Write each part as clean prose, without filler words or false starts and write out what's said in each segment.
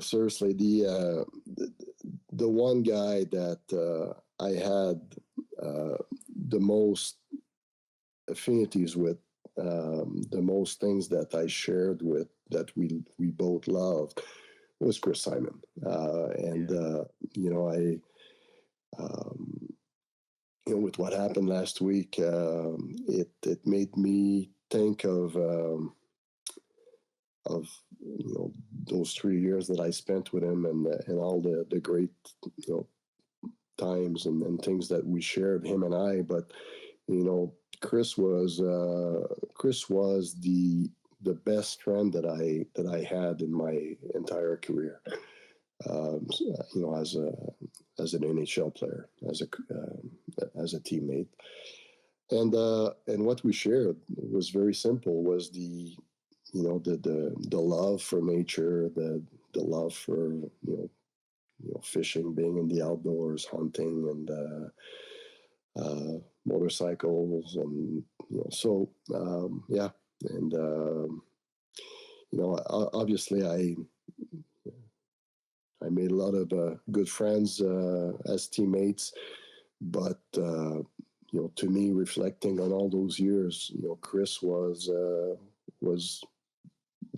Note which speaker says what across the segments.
Speaker 1: seriously, the one guy that I had the most affinities with, the most things that I shared with, that we both loved, was Chris Simon. And I um, with what happened last week, it made me think of those 3 years that I spent with him, and all the great you know times and things that we shared, him and I. But you know, Chris was the best friend that I had in my entire career. As an NHL player, as a teammate, and what we shared was very simple. Was the love for nature, the love for fishing, being in the outdoors, hunting, and motorcycles, and yeah, and obviously I made a lot of good friends as teammates, but to me, reflecting on all those years, Chris was the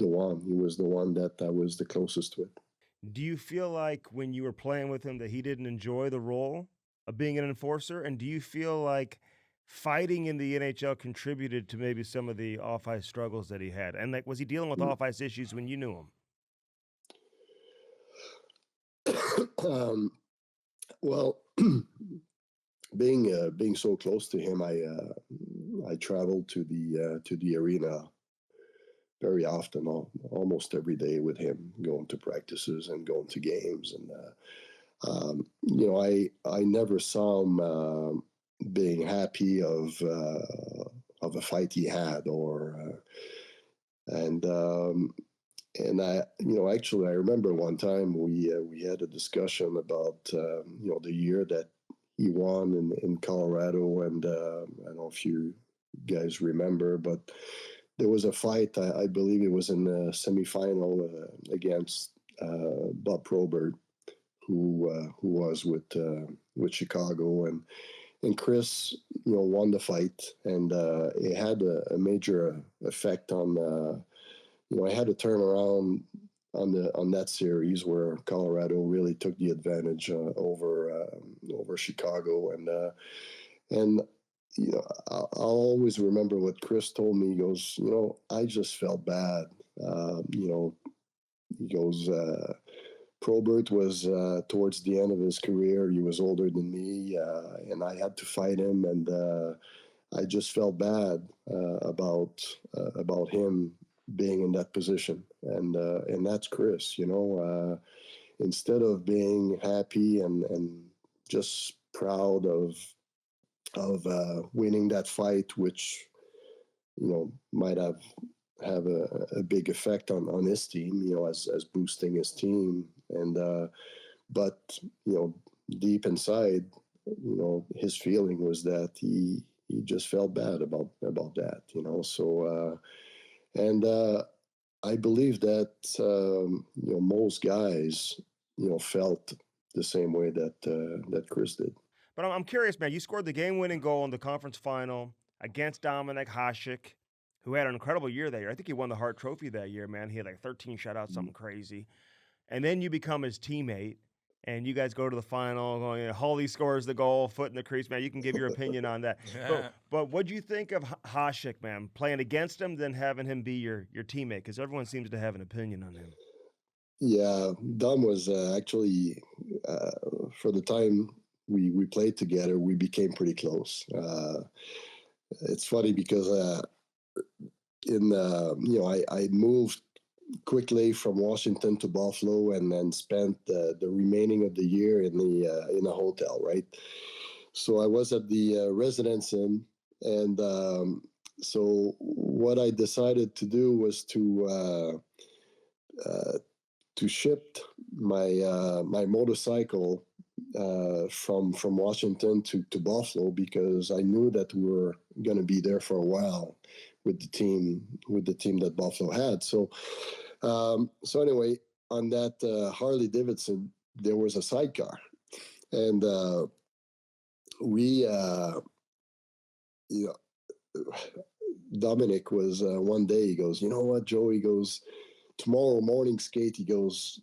Speaker 1: one. He was the one that I was the closest with.
Speaker 2: Do you feel like when you were playing with him that he didn't enjoy the role of being an enforcer? And do you feel like fighting in the NHL contributed to maybe some of the off ice struggles that he had? And like, was he dealing with off ice issues when you knew him?
Speaker 1: Well, being so close to him, I traveled to the arena very often, almost every day with him, going to practices and going to games, and I never saw him being happy of a fight he had, or and and actually, I remember one time we had a discussion about the year that he won in Colorado, and I don't know if you guys remember, but there was a fight. I believe it was in the semifinal against Bob Probert, who was with Chicago, and Chris won the fight, and it had a major effect on. I had to turn around on that series where Colorado really took the advantage over Chicago, and I'll always remember what Chris told me. He goes, I just felt bad. He goes, Probert was towards the end of his career. He was older than me, and I had to fight him, and I just felt bad about him being in that position, and that's Chris. Instead of being happy and just proud of winning that fight, which might have a big effect on his team, as boosting his team, and but deep inside, his feeling was that he just felt bad about that, so. And I believe that most guys felt the same way that Chris did.
Speaker 2: But I'm curious, man. You scored the game-winning goal in the conference final against Dominic Hasek, who had an incredible year that year. I think he won the Hart Trophy that year, man. He had like 13 shutouts, something crazy. And then you become his teammate, and you guys go to the final. Going, Holly scores the goal, foot in the crease, man. You can give your opinion on that. But what do you think of Hasek, man, playing against him, then having him be your teammate? Because everyone seems to have an opinion on him.
Speaker 1: Yeah, Dom was actually for the time we played together, we became pretty close. It's funny because I moved quickly from Washington to Buffalo, and then spent the remaining of the year in a hotel, right? So I was at the Residence Inn, and so what I decided to do was to ship my motorcycle from Washington to Buffalo, because I knew that we were going to be there for a while with the team that Buffalo had. So anyway, on that Harley Davidson, there was a sidecar, and we, you know, Dominic was one day. He goes, you know what, Joe? He goes, tomorrow morning skate. He goes,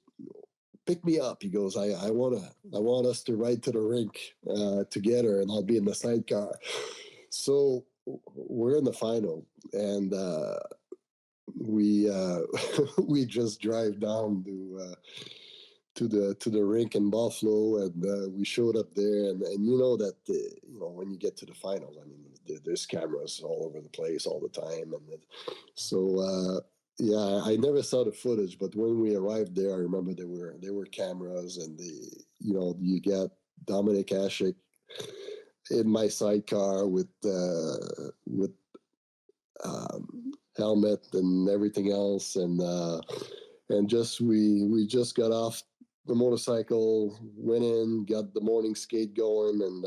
Speaker 1: pick me up. He goes, I want us to ride to the rink together, and I'll be in the sidecar. So we're in the final, and we we just drive down to the rink in Buffalo, and we showed up there, and you know that you know when you get to the finals, I mean, there's cameras all over the place all the time, and so. Yeah, I never saw the footage, but when we arrived there, I remember there were cameras, and you know, you got Dominic Hasek in my sidecar with helmet and everything else, and just we just got off the motorcycle, went in, got the morning skate going, and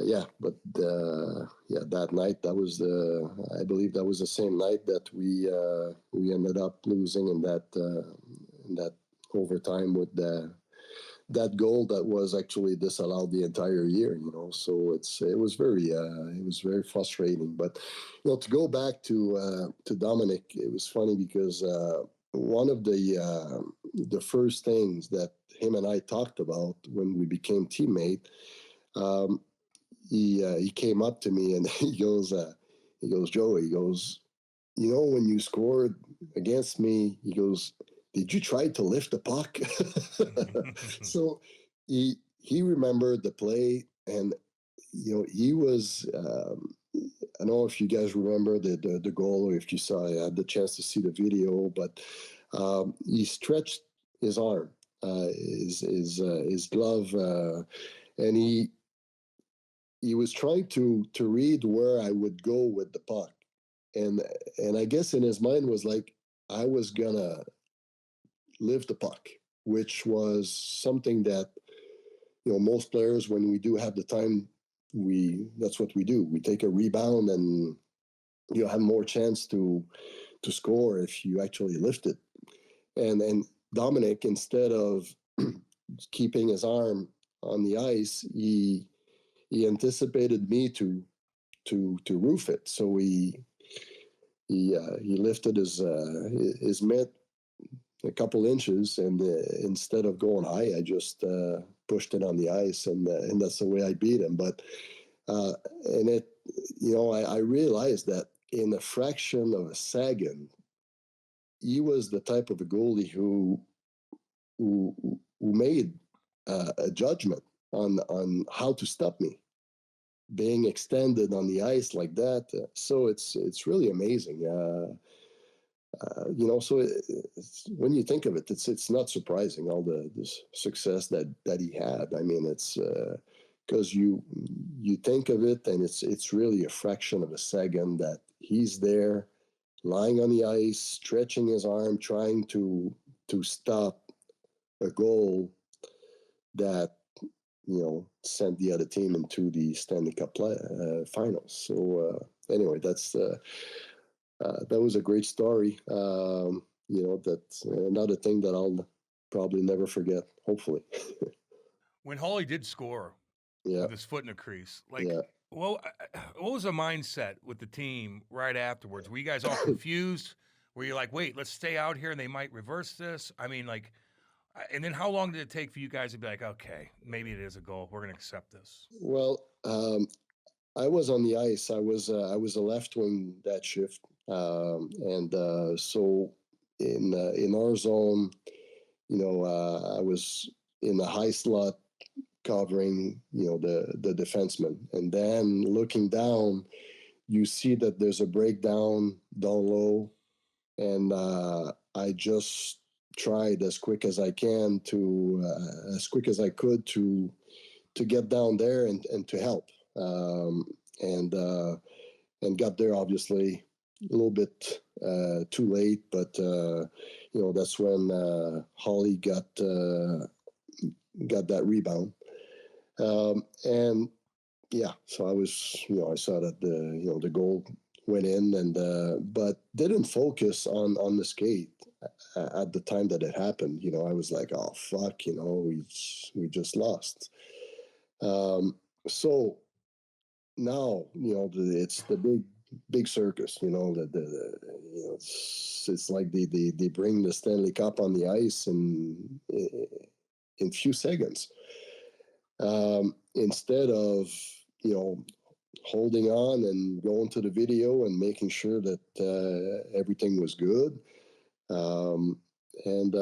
Speaker 1: yeah, but yeah, that night I believe that was the same night that we ended up losing in that overtime with that goal that was actually disallowed the entire year, you know. So it was very frustrating. But you know, to go back to Dominic, it was funny because one of the first things that him and I talked about when we became teammates, um, he came up to me and he goes, Joey, he goes, you know, when you scored against me, he goes, did you try to lift the puck? So he remembered the play, and you know, he was. I don't know if you guys remember the goal, or if you saw, I had the chance to see the video, but he stretched his arm, his glove, and he was trying to read where I would go with the puck, and and I guess in his mind was like I was gonna lift the puck, which was something that you know most players, when we do have the time, we that's what we do. We take a rebound, and you have more chance to score if you actually lift it. And Dominic, instead of keeping his arm on the ice, he anticipated me to roof it. So he lifted his mitt a couple inches, and instead of going high, I just pushed it on the ice, and that's the way I beat him. But and it, you know, I realized that in a fraction of a second, he was the type of a goalie who made a judgment on how to stop me being extended on the ice like that. So it's really amazing. You know, so when you think of it, it's not surprising all this success that he had. I mean, it's because you think of it, and it's really a fraction of a second that he's there, lying on the ice, stretching his arm, trying to stop a goal that you know sent the other team into the Stanley Cup finals. So anyway, that was a great story. You know, that's another thing that I'll probably never forget, hopefully.
Speaker 3: When Holly did score
Speaker 1: Yeah.
Speaker 3: with his foot in the crease, like,
Speaker 1: Yeah.
Speaker 3: well, what was the mindset with the team right afterwards? Were you guys all confused? Were you like, wait, let's stay out here and they might reverse this? I mean, like, and then how long did it take for you guys to be like, okay, maybe it is a goal. We're going to accept this.
Speaker 1: Well, I was on the ice. I was a left wing that shift, and so in our zone, you know, I was in the high slot covering, you know, the defenseman, and then looking down, you see that there's a breakdown down low, and I just tried as quick as I can as quick as I could to get down there and to help, and and got there obviously a little bit too late, but you know that's when Holly got that rebound, and yeah, so I was, you know, I saw that the goal went in, and but didn't focus on the skate. at the time that it happened, I was like, oh fuck, we just lost. So now, it's the big circus, it's like they bring the Stanley Cup on the ice in few seconds, instead of holding on and going to the video and making sure that everything was good. um, and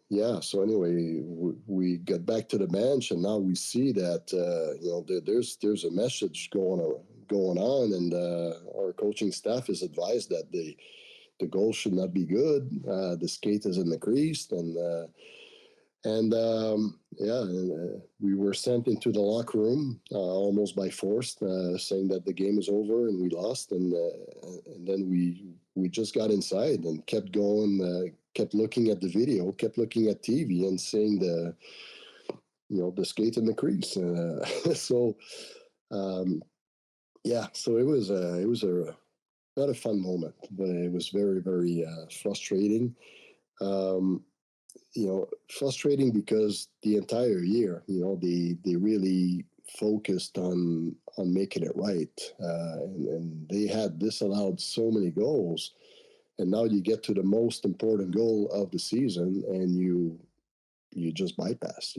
Speaker 1: yeah, so anyway, we got back to the bench, and now we see that there's a message going on, and our coaching staff is advised that the goal should not be good. The skate is in the crease, and yeah, we were sent into the locker room almost by force, saying that the game is over and we lost, and then we just got inside and kept going, kept looking at the video, kept looking at TV, and saying the skate in the crease. So yeah, so it was a not a fun moment, but it was very very frustrating. Um, Frustrating because the entire year, they really focused on making it right, and they had disallowed so many goals, and now you get to the most important goal of the season, and you just bypass.